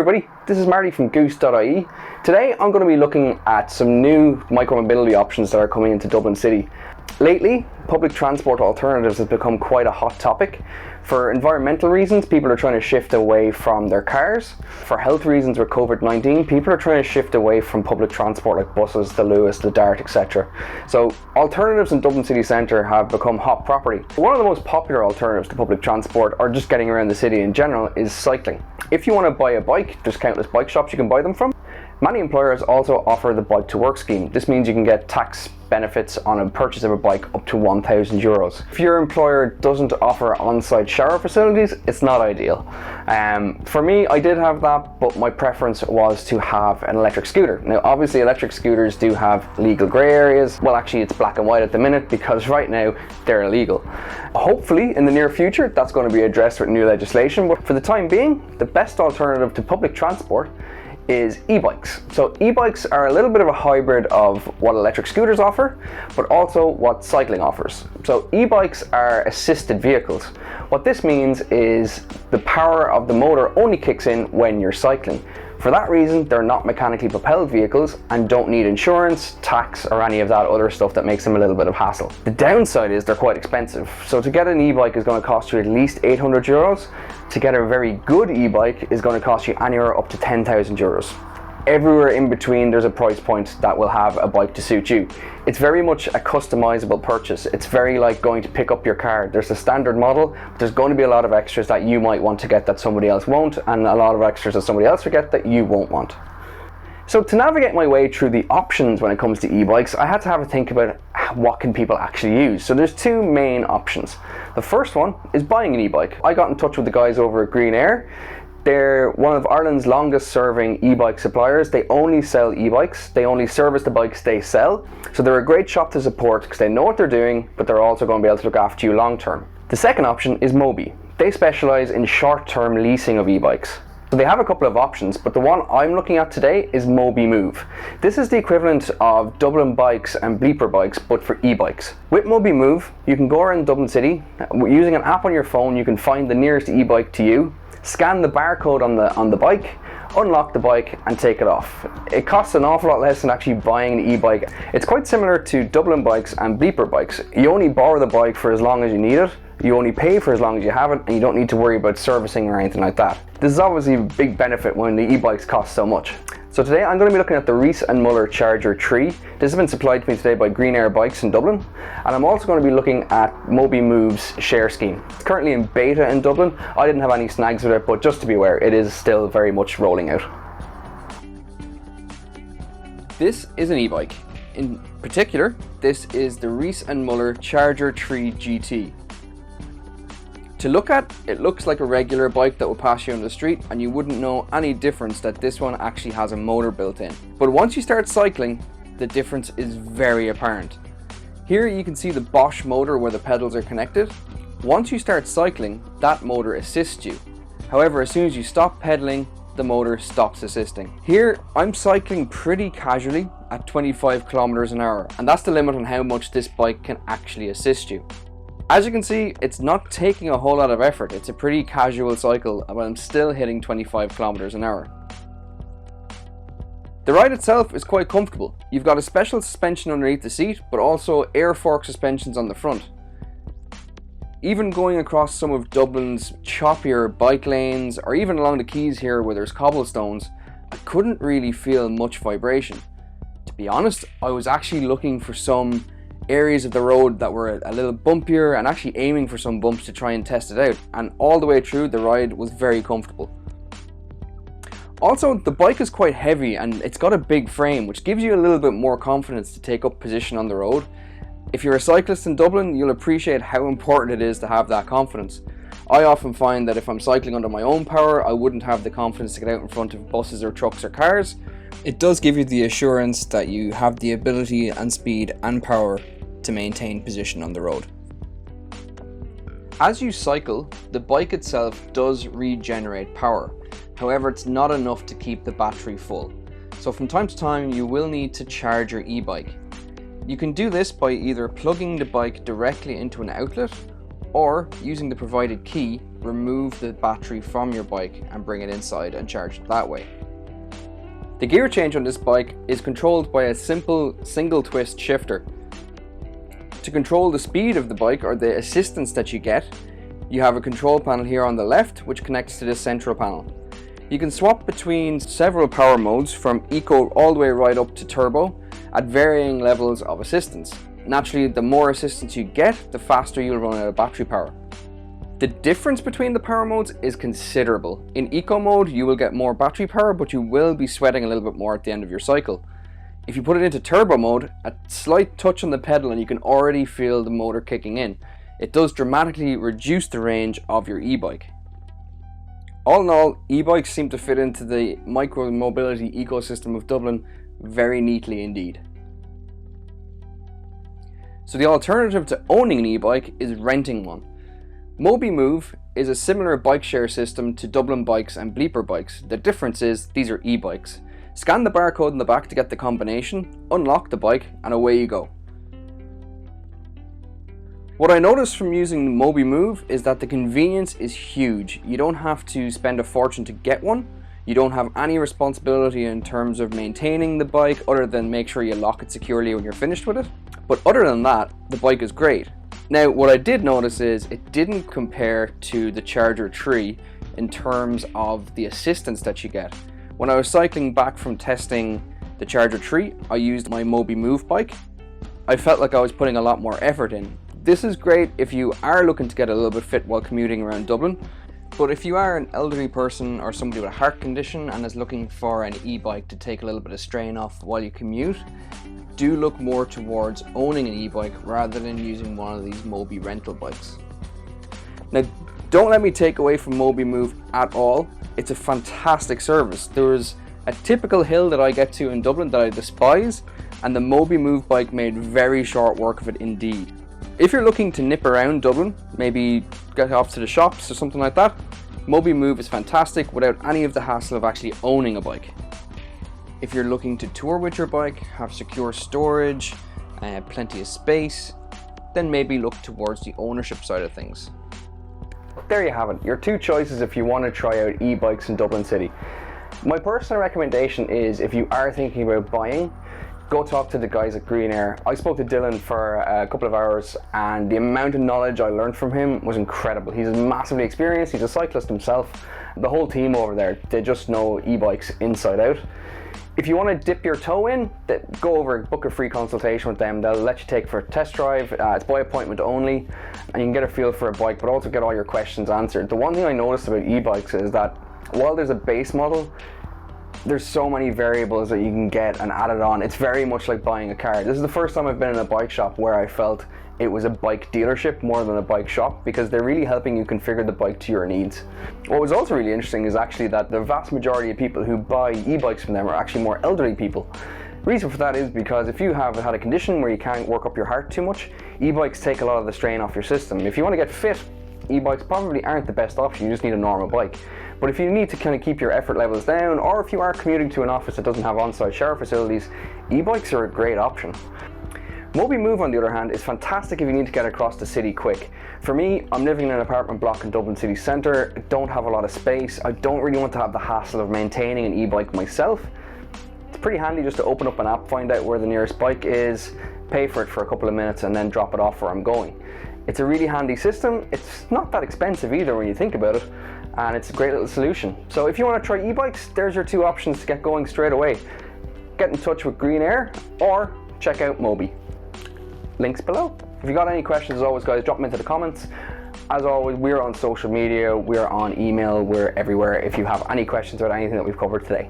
everybody, this is Marty from Goosed.ie. Today I'm going to be looking at some new micromobility options that are coming into Dublin City. Lately, public transport alternatives has become quite a hot topic. For environmental reasons, people are trying to shift away from their cars. For health reasons with COVID-19, people are trying to shift away from public transport like buses, the Lewis, the Dart, etc. So alternatives in Dublin city centre have become hot property. One of the most popular alternatives to public transport, or just getting around the city in general, is cycling. If you want to buy a bike, there's countless bike shops you can buy them from. Many employers also offer the Bike to Work scheme. This means you can get tax benefits on a purchase of a bike up to €1,000. If your employer doesn't offer on-site shower facilities, it's not ideal. For me, I did have that, but my preference was to have an electric scooter. Now, obviously electric scooters do have legal grey areas. Well, actually it's black and white at the minute because right now they're illegal. Hopefully in the near future that's going to be addressed with new legislation, but for the time being, the best alternative to public transport is e-bikes. So e-bikes are a little bit of a hybrid of what electric scooters offer, but also what cycling offers. So e-bikes are assisted vehicles. What this means is the power of the motor only kicks in when you're cycling. For that reason, they're not mechanically propelled vehicles and don't need insurance, tax, or any of that other stuff that makes them a little bit of hassle. The downside is they're quite expensive. So to get an e-bike is going to cost you at least €800. To get a very good e-bike is going to cost you anywhere up to €10,000. Everywhere in between there's a price point that will have a bike to suit you. It's very much a customizable purchase. It's very like going to pick up your car. There's a standard model, but there's going to be a lot of extras that you might want to get that somebody else won't, and a lot of extras that somebody else will get that you won't want. So to navigate my way through the options when it comes to e-bikes, I had to have a think about what can people actually use. So there's two main options. The first one is buying an e-bike. I got in touch with the guys over at Green Aer. They're one of Ireland's longest serving e-bike suppliers. They only sell e-bikes. They only service the bikes they sell. So they're a great shop to support because they know what they're doing, but they're also going to be able to look after you long term. The second option is Moby. They specialize in short-term leasing of e-bikes. So they have a couple of options, but the one I'm looking at today is Moby Move. This is the equivalent of Dublin Bikes and Bleeper Bikes, but for e-bikes. With Moby Move, you can go around Dublin City. Using an app on your phone, you can find the nearest e-bike to you, scan the barcode on the bike, unlock the bike and take it off. It costs an awful lot less than actually buying an e-bike. It's quite similar to Dublin Bikes and Bleeper Bikes. You only borrow the bike for as long as you need it, you only pay for as long as you have it, and you don't need to worry about servicing or anything like that. This is obviously a big benefit when the e-bikes cost so much. So today I'm going to be looking at the Riese Müller Charger 3. This has been supplied to me today by Green Aer Bikes in Dublin, and I'm also going to be looking at Moby Move's share scheme. It's currently in beta in Dublin. I didn't have any snags with it, but just to be aware, it is still very much rolling out. This is an e-bike. In particular, this is the Riese Müller Charger 3 GT. To look at, it looks like a regular bike that will pass you on the street, and you wouldn't know any difference that this one actually has a motor built in. But once you start cycling, the difference is very apparent. Here you can see the Bosch motor where the pedals are connected. Once you start cycling, that motor assists you. However, as soon as you stop pedaling, the motor stops assisting. Here, I'm cycling pretty casually at 25 kilometers an hour, and that's the limit on how much this bike can actually assist you. As you can see, it's not taking a whole lot of effort. It's a pretty casual cycle, but I'm still hitting 25 kilometers an hour. The ride itself is quite comfortable. You've got a special suspension underneath the seat, but also air fork suspensions on the front. Even going across some of Dublin's choppier bike lanes, or even along the quays here where there's cobblestones, I couldn't really feel much vibration. To be honest, I was actually looking for some areas of the road that were a little bumpier and actually aiming for some bumps to try and test it out, and all the way through the ride was very comfortable. Also, the bike is quite heavy and it's got a big frame, which gives you a little bit more confidence to take up position on the road. If you're a cyclist in Dublin, you'll appreciate how important it is to have that confidence. I often find that if I'm cycling under my own power, I wouldn't have the confidence to get out in front of buses or trucks or cars. It does give you the assurance that you have the ability and speed and power to maintain position on the road. As you cycle, the bike itself does regenerate power. However, it's not enough to keep the battery full. So from time to time, you will need to charge your e-bike. You can do this by either plugging the bike directly into an outlet or using the provided key, remove the battery from your bike and bring it inside and charge it that way. The gear change on this bike is controlled by a simple single twist shifter. To control the speed of the bike or the assistance that you get, you have a control panel here on the left which connects to this central panel. You can swap between several power modes from eco all the way right up to turbo at varying levels of assistance. Naturally, the more assistance you get, the faster you'll run out of battery power. The difference between the power modes is considerable. In eco mode, you will get more battery power, but you will be sweating a little bit more at the end of your cycle. If you put it into turbo mode, a slight touch on the pedal and you can already feel the motor kicking in. It does dramatically reduce the range of your e-bike. All in all, e-bikes seem to fit into the micromobility ecosystem of Dublin very neatly indeed. So the alternative to owning an e-bike is renting one. Moby Move is a similar bike share system to Dublin Bikes and Bleeper Bikes. The difference is these are e-bikes. Scan the barcode in the back to get the combination, unlock the bike, and away you go. What I noticed from using Moby Move is that the convenience is huge. You don't have to spend a fortune to get one. You don't have any responsibility in terms of maintaining the bike other than make sure you lock it securely when you're finished with it. But other than that, the bike is great. Now, what I did notice is it didn't compare to the Charger 3 in terms of the assistance that you get. When I was cycling back from testing the Charger 3, I used my Moby Move bike. I felt like I was putting a lot more effort in. This is great if you are looking to get a little bit fit while commuting around Dublin. But if you are an elderly person or somebody with a heart condition and is looking for an e-bike to take a little bit of strain off while you commute, do look more towards owning an e-bike rather than using one of these Moby rental bikes. Now, don't let me take away from Moby Move at all. It's a fantastic service. There is a typical hill that I get to in Dublin that I despise, and the Moby Move bike made very short work of it indeed. If you're looking to nip around Dublin, maybe get off to the shops or something like that, Moby Move is fantastic without any of the hassle of actually owning a bike. If you're looking to tour with your bike, have secure storage, plenty of space, then maybe look towards the ownership side of things. There you have it, your two choices if you want to try out e-bikes in Dublin City. My personal recommendation is if you are thinking about buying, go talk to the guys at Green Aer. I spoke to Dylan for a couple of hours and the amount of knowledge I learned from him was incredible. He's massively experienced, he's a cyclist himself. The whole team over there, they just know e-bikes inside out. If you want to dip your toe in, go over and book a free consultation with them. They'll let you take for a test drive. It's by appointment only, and you can get a feel for a bike, but also get all your questions answered. The one thing I noticed about e-bikes is that while there's a base model, there's so many variables that you can get and add it on. It's very much like buying a car. This is the first time I've been in a bike shop where I felt it was a bike dealership more than a bike shop, because they're really helping you configure the bike to your needs. What was also really interesting is actually that the vast majority of people who buy e-bikes from them are actually more elderly people. The reason for that is because if you have had a condition where you can't work up your heart too much, e-bikes take a lot of the strain off your system. If you want to get fit, e-bikes probably aren't the best option, you just need a normal bike. But if you need to kind of keep your effort levels down, or if you are commuting to an office that doesn't have on-site shower facilities, e-bikes are a great option. Moby Move, on the other hand, is fantastic if you need to get across the city quick. For me, I'm living in an apartment block in Dublin city centre, don't have a lot of space, I don't really want to have the hassle of maintaining an e-bike myself. It's pretty handy just to open up an app, find out where the nearest bike is, pay for it for a couple of minutes and then drop it off where I'm going. It's a really handy system, it's not that expensive either when you think about it, and it's a great little solution. So if you want to try e-bikes, there's your two options to get going straight away. Get in touch with Green Aer or check out Moby. Links below. If you got any questions, as always guys, drop them into the comments. As always, we're on social media, we're on email, we're everywhere if you have any questions about anything that we've covered today.